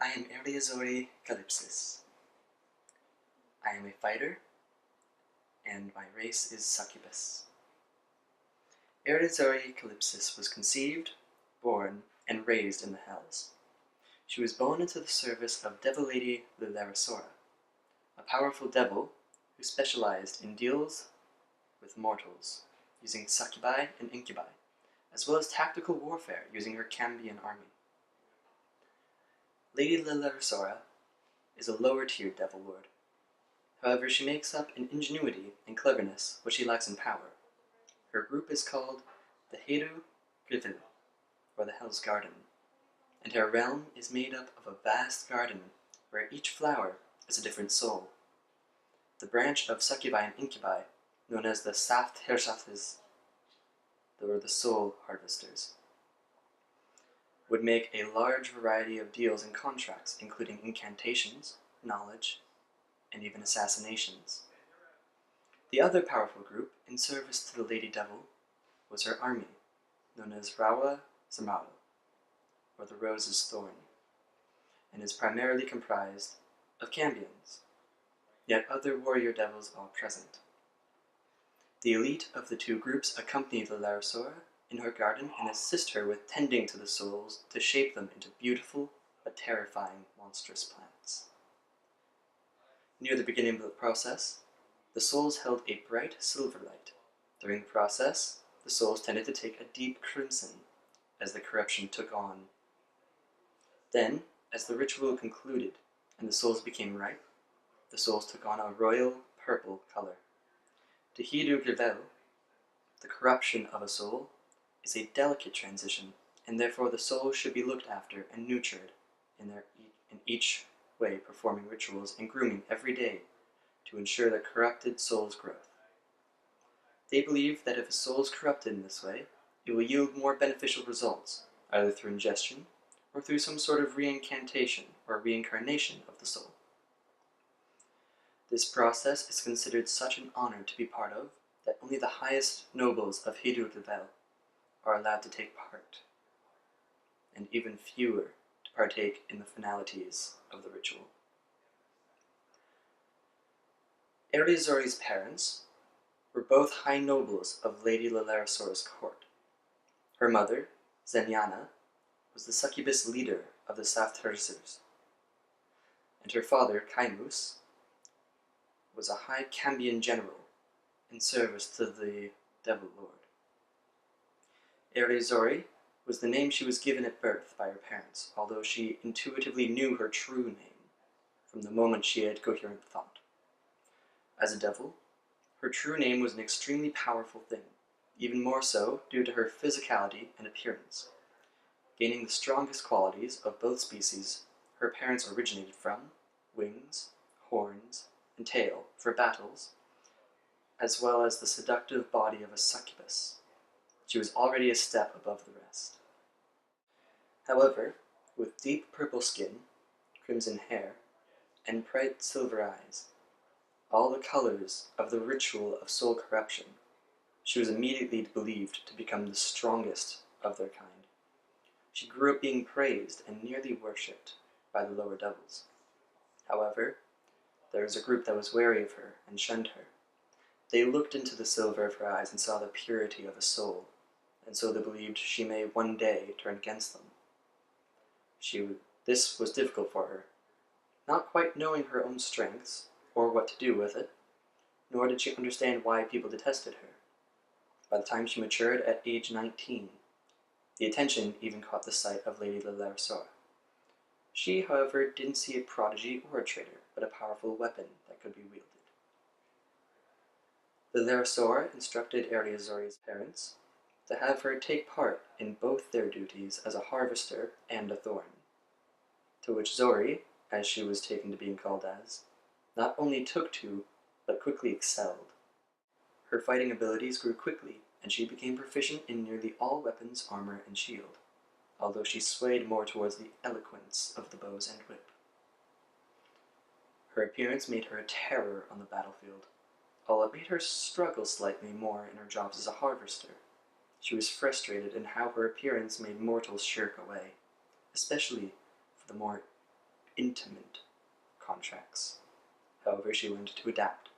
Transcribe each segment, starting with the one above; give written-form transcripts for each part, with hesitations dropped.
I am Airaxori Calypsis. I am a fighter, and my race is Succubus. Airaxori Calypsis was conceived, born, and raised in the Hells. She was born into the service of Devil Lady Airaxori, a powerful devil who specialized in deals with mortals, using succubi and incubi, as well as tactical warfare using her Cambian army. Lady Airaxori is a lower-tiered devil lord. However, she makes up in ingenuity and cleverness what she lacks in power. Her group is called the Heiru Grivil, or the Hell's Garden, and her realm is made up of a vast garden where each flower is a different soul. The branch of succubi and incubi, known as the Saft Hershaftes, or the soul harvesters, would make a large variety of deals and contracts, including incantations, knowledge, and even assassinations. The other powerful group, in service to the Lady Devil, was her army, known as Rawa Zamara, or the Rose's Thorn, and is primarily comprised of Cambians, yet other warrior devils are present. The elite of the two groups accompany the Airaxori in her garden and assist her with tending to the souls to shape them into beautiful but terrifying monstrous plants. Near the beginning of the process, the souls held a bright silver light. During the process, the souls tended to take a deep crimson as the corruption took on. Then, as the ritual concluded and the souls became ripe, the souls took on a royal purple color. To Heiru Grivil, the corruption of a soul is a delicate transition, and therefore the soul should be looked after and nurtured in each way, performing rituals and grooming every day to ensure the corrupted soul's growth. They believe that if a soul is corrupted in this way, it will yield more beneficial results, either through ingestion or through some sort of reincantation or reincarnation of the soul. This process is considered such an honor to be part of that only the highest nobles of Heiru Grivil are allowed to take part, and even fewer to partake in the finalities of the ritual. Airaxori's parents were both high nobles of Lady Airaxori's court. Her mother, Zenyana, was the succubus leader of the Saftersers, and her father, Kaimus, was a high Cambian general in service to the Devil Lord. Airaxori was the name she was given at birth by her parents, although she intuitively knew her true name from the moment she had coherent thought. As a devil, her true name was an extremely powerful thing, even more so due to her physicality and appearance. Gaining the strongest qualities of both species her parents originated from, wings, horns, and tail for battles, as well as the seductive body of a succubus. She was already a step above the rest. However, with deep purple skin, crimson hair, and bright silver eyes, all the colors of the ritual of soul corruption, she was immediately believed to become the strongest of their kind. She grew up being praised and nearly worshipped by the lower devils. However, there was a group that was wary of her and shunned her. They looked into the silver of her eyes and saw the purity of a soul, and so they believed she may one day turn against them. This was difficult for her, not quite knowing her own strengths or what to do with it, nor did she understand why people detested her. By the time she matured at age 19, the attention even caught the sight of Lady Airaxori. She, however, didn't see a prodigy or a traitor, but a powerful weapon that could be wielded. The Airaxori instructed Airaxori's parents to have her take part in both their duties as a harvester and a thorn, to which Zori, as she was taken to being called as, not only took to, but quickly excelled. Her fighting abilities grew quickly, and she became proficient in nearly all weapons, armor, and shield, although she swayed more towards the eloquence of the bows and whip. Her appearance made her a terror on the battlefield, although it made her struggle slightly more in her jobs as a harvester. She was frustrated in how her appearance made mortals shirk away, especially for the more intimate contracts. However, she learned to adapt.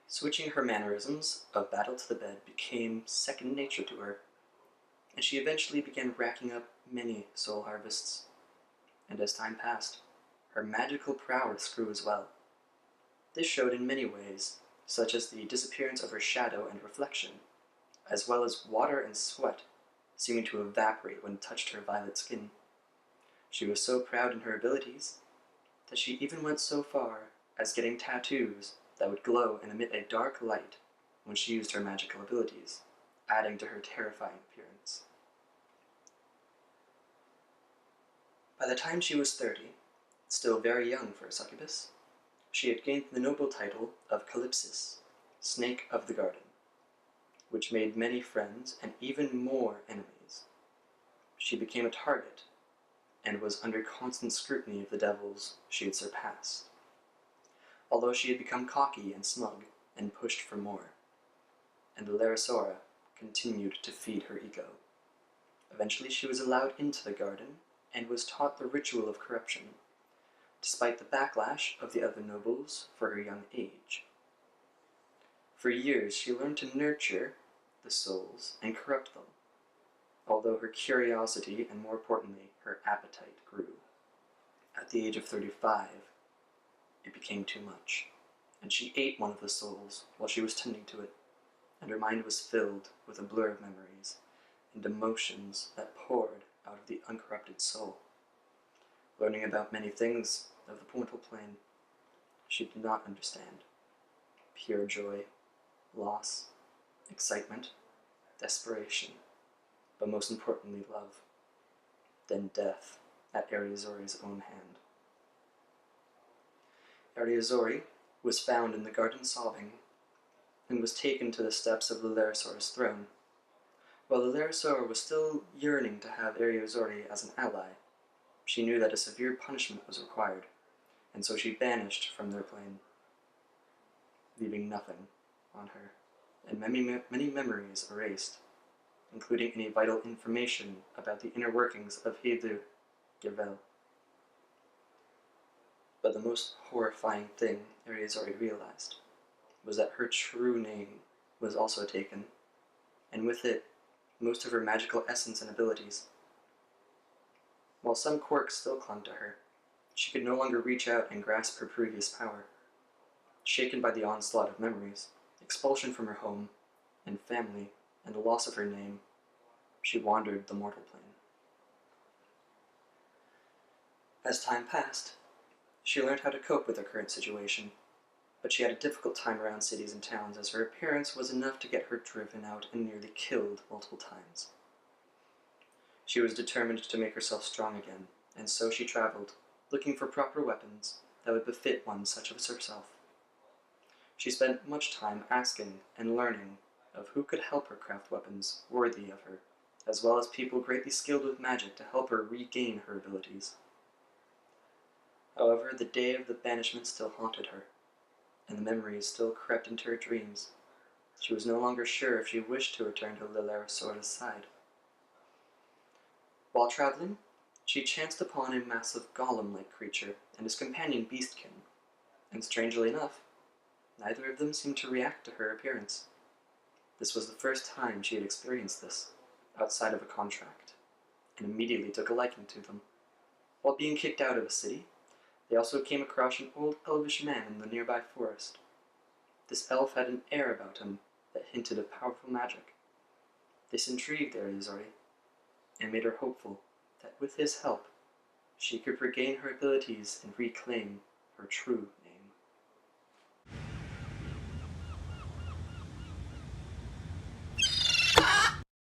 Switching her mannerisms of battle to the bed became second nature to her, and she eventually began racking up many soul harvests. And as time passed, her magical prowess grew as well. This showed in many ways, such as the disappearance of her shadow and reflection, as well as water and sweat seeming to evaporate when it touched her violet skin. She was so proud in her abilities that she even went so far as getting tattoos that would glow and emit a dark light when she used her magical abilities, adding to her terrifying appearance. By the time she was 30, still very young for a succubus, she had gained the noble title of Calypsis, Snake of the Garden, which made many friends and even more enemies. She became a target, and was under constant scrutiny of the devils she had surpassed, although she had become cocky and smug and pushed for more, and the Airaxori continued to feed her ego. Eventually she was allowed into the garden and was taught the ritual of corruption, despite the backlash of the other nobles for her young age. For years she learned to nurture the souls and corrupt them, although her curiosity and, more importantly, her appetite grew. At the age of 35, it became too much, and she ate one of the souls while she was tending to it, and her mind was filled with a blur of memories and emotions that poured out of the uncorrupted soul. Learning about many things of the mortal plane she did not understand. Pure joy, loss, excitement, desperation, but most importantly love, then death at Airaxori's own hand. Airaxori was found in the garden sobbing, and was taken to the steps of the Airaxori's throne. While the Airaxori was still yearning to have Airaxori as an ally, she knew that a severe punishment was required, and so she vanished from their plane, leaving nothing on her, and many memories erased, including any vital information about the inner workings of Heidu Gavel. But the most horrifying thing Airaxori realized was that her true name was also taken, and with it, most of her magical essence and abilities. While some quirks still clung to her, she could no longer reach out and grasp her previous power. Shaken by the onslaught of memories, expulsion from her home and family, and the loss of her name, she wandered the mortal plane. As time passed, she learned how to cope with her current situation, but she had a difficult time around cities and towns as her appearance was enough to get her driven out and nearly killed multiple times. She was determined to make herself strong again, and so she traveled, looking for proper weapons that would befit one such as herself. She spent much time asking and learning of who could help her craft weapons worthy of her, as well as people greatly skilled with magic to help her regain her abilities. However, the day of the banishment still haunted her, and the memories still crept into her dreams. She was no longer sure if she wished to return to Airaxori's side. While traveling, she chanced upon a massive golem-like creature and his companion Beastkin, and strangely enough, neither of them seemed to react to her appearance. This was the first time she had experienced this, outside of a contract, and immediately took a liking to them. While being kicked out of a city, they also came across an old elvish man in the nearby forest. This elf had an air about him that hinted of powerful magic. This intrigued Airaxori, and made her hopeful that with his help, she could regain her abilities and reclaim her true